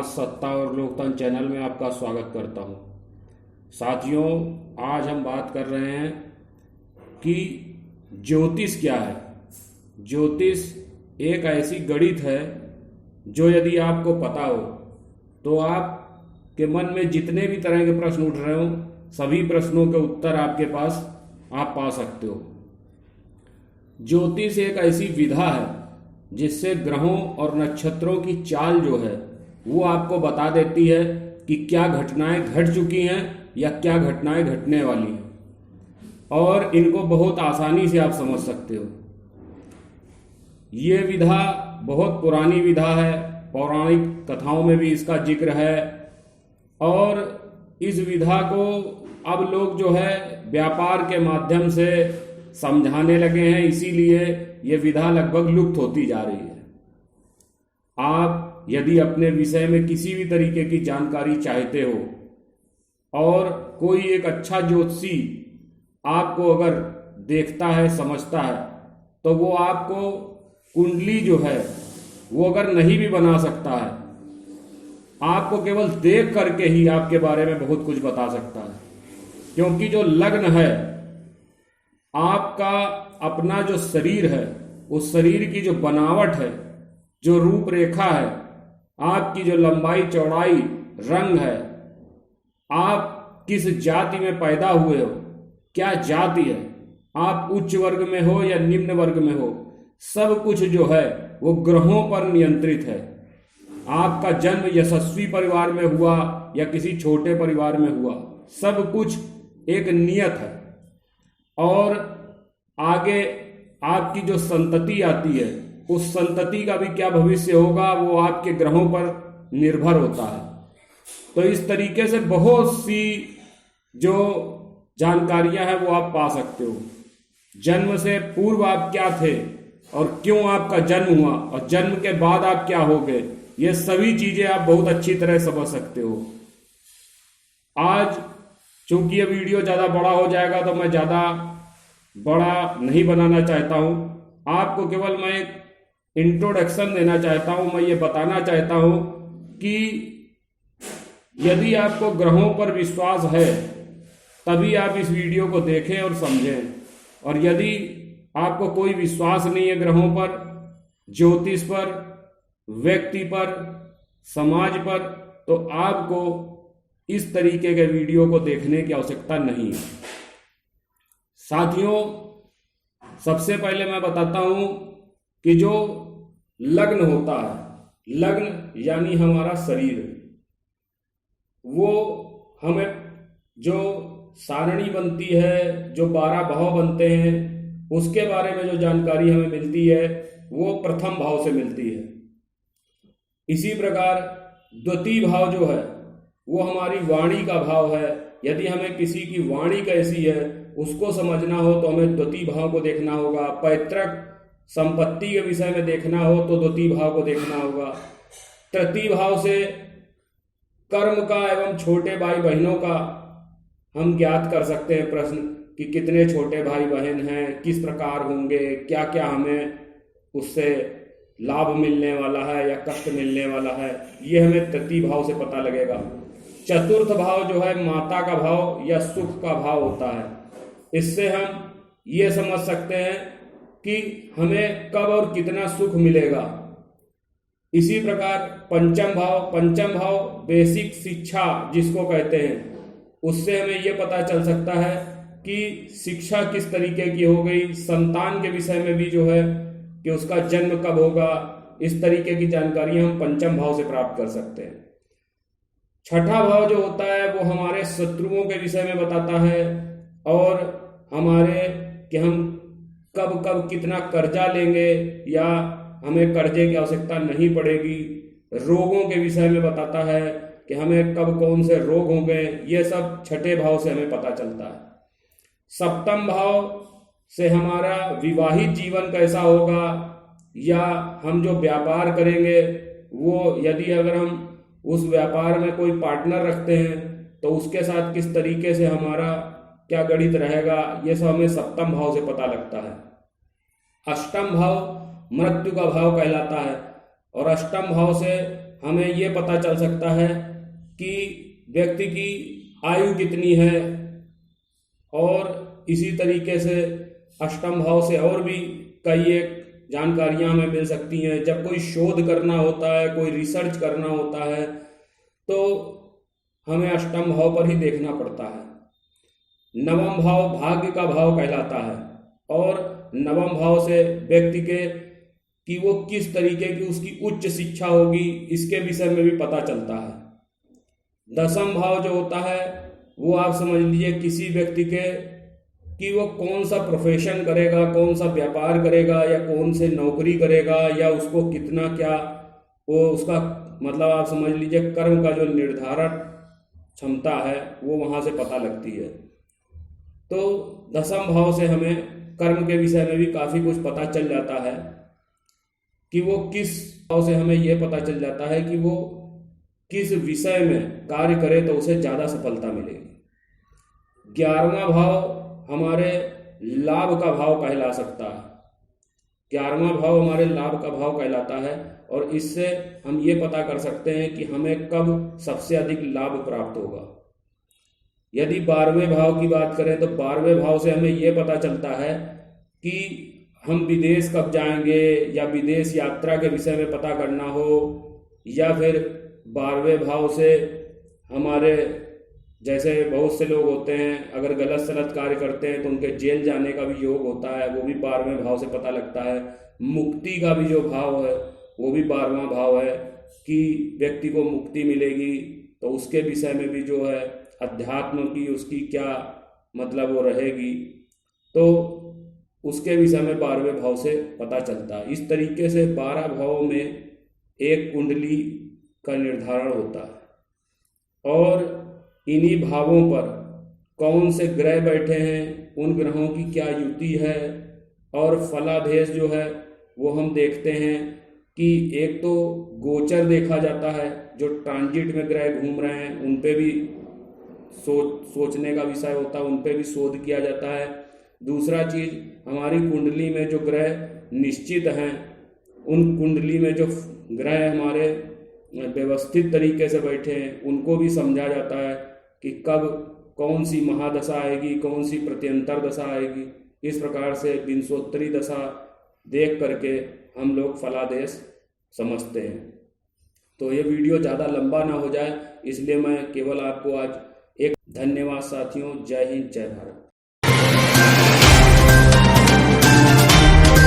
समाज, सत्ता और लोकतंत्र चैनल में आपका स्वागत करता हूं। साथियों, आज हम बात कर रहे हैं कि ज्योतिष क्या है। ज्योतिष एक ऐसी गणित है जो यदि आपको पता हो तो आपके मन में जितने भी तरह के प्रश्न उठ रहे हो, सभी प्रश्नों के उत्तर आपके पास आप पा सकते हो। ज्योतिष एक ऐसी विधा है जिससे ग्रहों और नक्षत्रों की चाल जो है वो आपको बता देती है कि क्या घटनाएं घट चुकी हैं या क्या घटनाएं घटने वाली हैं, और इनको बहुत आसानी से आप समझ सकते हो। ये विधा बहुत पुरानी विधा है, पौराणिक कथाओं में भी इसका जिक्र है, और इस विधा को अब लोग जो है व्यापार के माध्यम से समझाने लगे हैं, इसीलिए ये विधा लगभग लुप्त होती जा रही है। आप यदि अपने विषय में किसी भी तरीके की जानकारी चाहते हो और कोई एक अच्छा ज्योतिषी आपको अगर देखता है, समझता है, तो वो आपको कुंडली जो है वो अगर नहीं भी बना सकता है, आपको केवल देख करके ही आपके बारे में बहुत कुछ बता सकता है। क्योंकि जो लग्न है, आपका अपना जो शरीर है, उस शरीर की जो बनावट है, जो रूपरेखा है, आपकी जो लंबाई चौड़ाई, रंग है, आप किस जाति में पैदा हुए हो, क्या जाति है, आप उच्च वर्ग में हो या निम्न वर्ग में हो, सब कुछ जो है वो ग्रहों पर नियंत्रित है। आपका जन्म यशस्वी परिवार में हुआ या किसी छोटे परिवार में हुआ, सब कुछ एक नियत है। और आगे आपकी जो संतति आती है, उस संतति का भी क्या भविष्य होगा वो आपके ग्रहों पर निर्भर होता है। तो इस तरीके से बहुत सी जो जानकारियां हैं वो आप पा सकते हो। जन्म से पूर्व आप क्या थे और क्यों आपका जन्म हुआ, और जन्म के बाद आप क्या हो गए, ये सभी चीजें आप बहुत अच्छी तरह समझ सकते हो। आज चूंकि ये वीडियो ज़्यादा बड़ा हो जाएगा तो मैं ज़्यादा बड़ा नहीं बनाना चाहता हूँ। आपको केवल मैं एक इंट्रोडक्शन देना चाहता हूँ। मैं ये बताना चाहता हूँ कि यदि आपको ग्रहों पर विश्वास है तभी आप इस वीडियो को देखें और समझें, और यदि आपको कोई विश्वास नहीं है ग्रहों पर, ज्योतिष पर, व्यक्ति पर, समाज पर, तो आपको इस तरीके के वीडियो को देखने की आवश्यकता नहीं है। साथियों, सबसे पहले मैं बताता हूं कि जो लग्न होता है, लग्न यानी हमारा शरीर, वो हमें जो सारणी बनती है, जो 12 भाव बनते हैं, उसके बारे में जो जानकारी हमें मिलती है वो प्रथम भाव से मिलती है। इसी प्रकार द्वितीय भाव जो है वो हमारी वाणी का भाव है। यदि हमें किसी की वाणी कैसी है उसको समझना हो तो हमें द्वितीय भाव को देखना होगा। पैतृक संपत्ति के विषय में देखना हो तो द्वितीय भाव को देखना होगा। तृतीय भाव से कर्म का एवं छोटे भाई बहनों का हम ज्ञात कर सकते हैं प्रश्न कि कितने छोटे भाई बहन हैं, किस प्रकार होंगे, क्या क्या हमें उससे लाभ मिलने वाला है या कष्ट मिलने वाला है, ये हमें तृतीय भाव से पता लगेगा। चतुर्थ भाव जो है माता का भाव या सुख का भाव होता है। इससे हम ये समझ सकते हैं कि हमें कब और कितना सुख मिलेगा। इसी प्रकार पंचम भाव बेसिक शिक्षा जिसको कहते हैं, उससे हमें ये पता चल सकता है कि शिक्षा किस तरीके की हो गई। संतान के विषय में भी जो है कि उसका जन्म कब होगा, इस तरीके की जानकारी हम पंचम भाव से प्राप्त कर सकते हैं। छठा भाव जो होता है वो हमारे शत्रुओं के विषय में बताता है, और हमारे कि हम कब कब कितना कर्जा लेंगे या हमें कर्जे की आवश्यकता नहीं पड़ेगी। रोगों के विषय में बताता है कि हमें कब कौन से रोग होंगे, ये सब छठे भाव से हमें पता चलता है। सप्तम भाव से हमारा विवाहित जीवन कैसा होगा, या हम जो व्यापार करेंगे वो यदि अगर हम उस व्यापार में कोई पार्टनर रखते हैं तो उसके साथ किस तरीके से हमारा क्या गणित रहेगा, ये सब हमें सप्तम भाव से पता लगता है। अष्टम भाव मृत्यु का भाव कहलाता है, और अष्टम भाव से हमें ये पता चल सकता है कि व्यक्ति की आयु कितनी है, और इसी तरीके से अष्टम भाव से और भी कई एक जानकारियां हमें मिल सकती हैं। जब कोई शोध करना होता है, कोई रिसर्च करना होता है, तो हमें अष्टम भाव पर ही देखना पड़ता है। नवम भाव भाग्य का भाव कहलाता है, और नवम भाव से व्यक्ति के कि वो किस तरीके की उसकी उच्च शिक्षा होगी, इसके विषय में भी पता चलता है। दसम भाव जो होता है वो आप समझ लीजिए किसी व्यक्ति के कि वो कौन सा प्रोफेशन करेगा, कौन सा व्यापार करेगा, या कौन से नौकरी करेगा, या उसको कितना क्या वो उसका मतलब आप समझ लीजिए कर्म का जो निर्धारण क्षमता है वो वहाँ से पता लगती है। तो दसम भाव से हमें कर्म के विषय में भी काफ़ी कुछ पता चल जाता है कि वो किस भाव से हमें ये पता चल जाता है कि वो किस विषय में कार्य करे तो उसे ज़्यादा सफलता मिलेगी। 11वां भाव हमारे लाभ का भाव कहला सकता है। 11वां भाव हमारे लाभ का भाव कहलाता है, और इससे हम ये पता कर सकते हैं कि हमें कब सबसे अधिक लाभ प्राप्त होगा। यदि 12वें भाव की बात करें तो 12वें भाव से हमें ये पता चलता है कि हम विदेश कब जाएंगे, या विदेश यात्रा के विषय में पता करना हो, या फिर 12वें भाव से हमारे जैसे बहुत से लोग होते हैं अगर गलत सलत कार्य करते हैं तो उनके जेल जाने का भी योग होता है, वो भी 12वें भाव से पता लगता है। मुक्ति का भी जो भाव है वो भी 12वां भाव है कि व्यक्ति को मुक्ति मिलेगी, तो उसके विषय में भी जो है अध्यात्म की उसकी क्या मतलब वो रहेगी, तो उसके विषय में 12वें भाव से पता चलता है। इस तरीके से 12 भावों में एक कुंडली का निर्धारण होता है, और इन्हीं भावों पर कौन से ग्रह बैठे हैं, उन ग्रहों की क्या युति है, और फलादेश जो है वो हम देखते हैं कि एक तो गोचर देखा जाता है, जो ट्रांजिट में ग्रह घूम रहे हैं उन पे भी सोचने का विषय होता है, उन पे भी शोध किया जाता है। दूसरा चीज़ हमारी कुंडली में जो ग्रह निश्चित हैं, उन कुंडली में जो ग्रह हमारे व्यवस्थित तरीके से बैठे हैं उनको भी समझा जाता है कि कब कौन सी महादशा आएगी, कौन सी प्रत्यंतर दशा आएगी। इस प्रकार से विंशोत्तरी दशा देख करके हम लोग फलादेश समझते हैं। तो ये वीडियो ज़्यादा लंबा ना हो जाए इसलिए मैं केवल आपको आज एक धन्यवाद साथियों। जय हिंद, जय भारत।